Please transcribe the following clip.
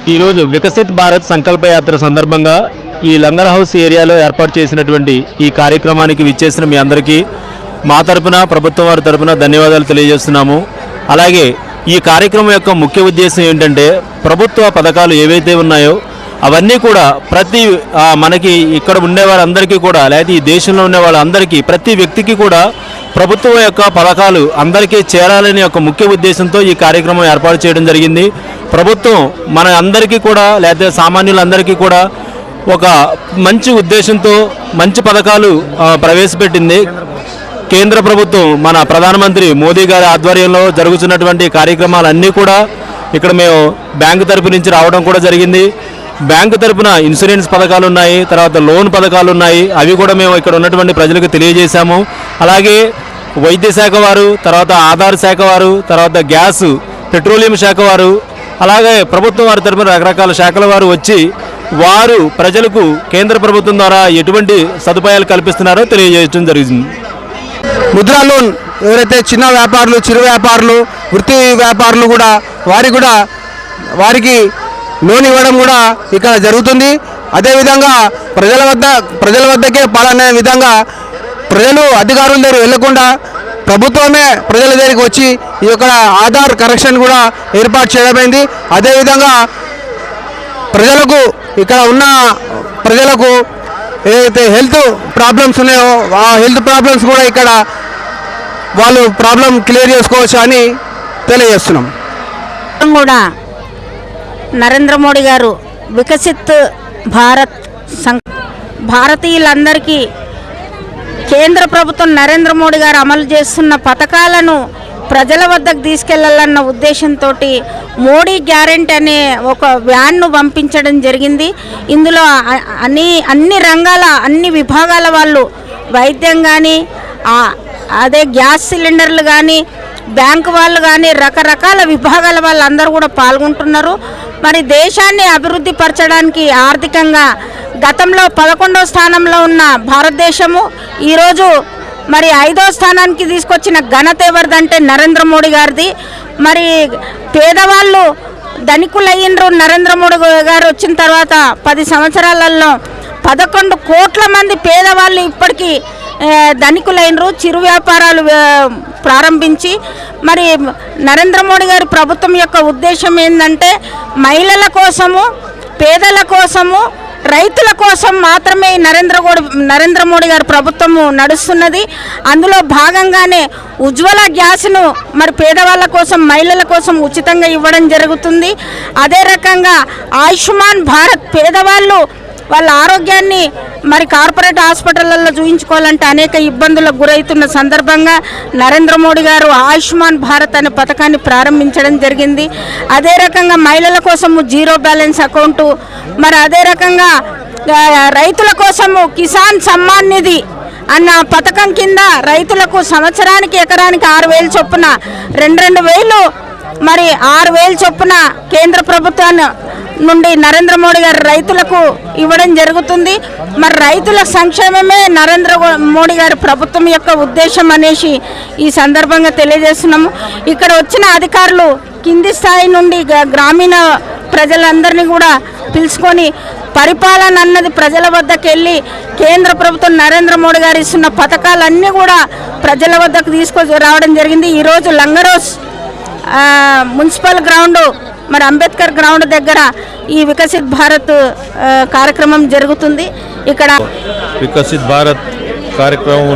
ఈరోజు వికసిత్ భారత్ సంకల్ప యాత్ర సందర్భంగా ఈ లంగర్ హౌస్ ఏరియాలో ఏర్పాటు చేసినటువంటి ఈ కార్యక్రమానికి విచ్చేసిన మీ అందరికీ మా తరపున ప్రభుత్వం వారి తరపున ధన్యవాదాలు తెలియజేస్తున్నాము. అలాగే ఈ కార్యక్రమం యొక్క ముఖ్య ఉద్దేశం ఏంటంటే ప్రభుత్వ పథకాలు ఏవైతే ఉన్నాయో అవన్నీ కూడా మనకి ఇక్కడ ఉండే వాళ్ళందరికీ కూడా లేకపోతే ఈ దేశంలో ఉండే వాళ్ళందరికీ ప్రతి వ్యక్తికి కూడా ప్రభుత్వం యొక్క పథకాలు అందరికీ చేరాలని ఒక ముఖ్య ఉద్దేశంతో ఈ కార్యక్రమం ఏర్పాటు చేయడం జరిగింది. ప్రభుత్వం మన అందరికీ కూడా లేకపోతే సామాన్యులందరికీ కూడా ఒక మంచి ఉద్దేశంతో మంచి పథకాలు ప్రవేశపెట్టింది. కేంద్ర ప్రభుత్వం మన ప్రధానమంత్రి మోదీ గారి ఆధ్వర్యంలో జరుగుతున్నటువంటి కార్యక్రమాలన్నీ కూడా ఇక్కడ మేము బ్యాంకు తరపు నుంచి రావడం కూడా జరిగింది. బ్యాంకు తరపున ఇన్సూరెన్స్ పథకాలు ఉన్నాయి, తర్వాత లోన్ పథకాలు ఉన్నాయి, అవి కూడా మేము ఇక్కడ ఉన్నటువంటి ప్రజలకు తెలియజేశాము. అలాగే వైద్య శాఖ వారు, తర్వాత ఆధార్ శాఖ వారు, తర్వాత గ్యాస్ పెట్రోలియం శాఖ వారు, అలాగే ప్రభుత్వం వారి తరపున రకరకాల శాఖల వారు వచ్చి వారు ప్రజలకు కేంద్ర ప్రభుత్వం ద్వారా ఎటువంటి సదుపాయాలు కల్పిస్తున్నారో తెలియజేయడం జరిగింది. ముద్రా లోన్ ఎవరైతే చిన్న వ్యాపారులు, చిరు వ్యాపారులు, వృత్తి వ్యాపారులు కూడా వారికి లోన్ ఇవ్వడం కూడా ఇక్కడ జరుగుతుంది. అదేవిధంగా ప్రజల వద్దకే పాలనే విధంగా ప్రజలు అధికారుల దగ్గర వెళ్లకుండా ప్రభుత్వమే ప్రజల దగ్గరికి వచ్చి ఈ యొక్క ఆధార్ కరెక్షన్ కూడా ఏర్పాటు చేయడమైంది. అదేవిధంగా ఇక్కడ ఉన్న ప్రజలకు ఏదైతే హెల్త్ ప్రాబ్లమ్స్ ఉన్నాయో ఆ హెల్త్ ప్రాబ్లమ్స్ కూడా ఇక్కడ వాళ్ళు ప్రాబ్లం క్లియర్ చేసుకోవచ్చు అని తెలియజేస్తున్నాం. కూడా నరేంద్ర మోడీ గారు వికసిత్ భారత్ భారతీయులందరికీ కేంద్ర ప్రభుత్వం నరేంద్ర మోడీ గారు అమలు చేస్తున్న పథకాలను ప్రజల వద్దకు తీసుకెళ్లాలన్న ఉద్దేశంతో మోడీ గ్యారెంటీ అనే ఒక వ్యాన్ను పంపించడం జరిగింది. ఇందులో అన్ని రంగాల అన్ని విభాగాల వాళ్ళు వైద్యం కానీ అదే గ్యాస్ సిలిండర్లు కానీ బ్యాంకు వాళ్ళు కానీ రకరకాల విభాగాల వాళ్ళందరూ కూడా పాల్గొంటున్నారు. మరి దేశాన్ని అభివృద్ధి పరచడానికి ఆర్థికంగా గతంలో 11వ స్థానంలో ఉన్న భారతదేశము ఈరోజు మరి 5వ స్థానానికి తీసుకొచ్చిన ఘనత ఎవరిదంటే నరేంద్ర మోడీ గారిది. మరి పేదవాళ్ళు ధనికులయ్యిండ్రు. నరేంద్ర మోడీ గారు వచ్చిన తర్వాత 10 సంవత్సరాలలో 11 కోట్ల మంది పేదవాళ్ళు ఇప్పటికీ ధనికులైనరు. చిరు వ్యాపారాలు ప్రారంభించి మరి నరేంద్ర మోడీ గారి ప్రభుత్వం యొక్క ఉద్దేశం ఏంటంటే మహిళల కోసము, పేదల కోసము, రైతుల కోసం మాత్రమే నరేంద్ర మోడీ గారి ప్రభుత్వము నడుస్తున్నది. అందులో భాగంగానే ఉజ్వల గ్యాస్ను మరి పేదవాళ్ళ కోసం, మహిళల కోసం ఉచితంగా ఇవ్వడం జరుగుతుంది. అదే రకంగా ఆయుష్మాన్ భారత్ పేదవాళ్ళు వాళ్ళ ఆరోగ్యాన్ని మరి కార్పొరేట్ హాస్పిటళ్లలో చూయించుకోవాలంటే అనేక ఇబ్బందులకు గురవుతున్న సందర్భంగా నరేంద్ర మోడీ గారు ఆయుష్మాన్ భారత్ అనే పథకాన్ని ప్రారంభించడం జరిగింది. అదే రకంగా మహిళల కోసము జీరో బ్యాలెన్స్ అకౌంటు, మరి అదే రకంగా రైతుల కోసము కిసాన్ సమ్మాన్ నిధి అన్న పథకం కింద రైతులకు సంవత్సరానికి ఎకరానికి 6,000 చొప్పున 2,000 మరి 6,000 చొప్పున కేంద్ర ప్రభుత్వాన్ని నుండి నరేంద్ర మోడీ గారు రైతులకు ఇవ్వడం జరుగుతుంది. మరి రైతుల సంక్షేమమే నరేంద్ర మోడీ గారి ప్రభుత్వం యొక్క ఉద్దేశం అనేసి ఈ సందర్భంగా తెలియజేస్తున్నాము. ఇక్కడ వచ్చిన అధికారులు కింది స్థాయి నుండి గ్రామీణ ప్రజలందరినీ కూడా పిలుచుకొని పరిపాలన అన్నది ప్రజల వద్దకు వెళ్ళి కేంద్ర ప్రభుత్వం నరేంద్ర మోడీ గారు ఇస్తున్న పథకాలన్నీ కూడా ప్రజల వద్దకు తీసుకొని రావడం జరిగింది. ఈరోజు లంగరోస్ మున్సిపల్ గ్రౌండ్ మరి అంబేద్కర్ గ్రౌండ్ దగ్గర ఈ వికసిత్ భారత్ కార్యక్రమం జరుగుతుంది. ఇక్కడ వికసిత్ భారత్ కార్యక్రమం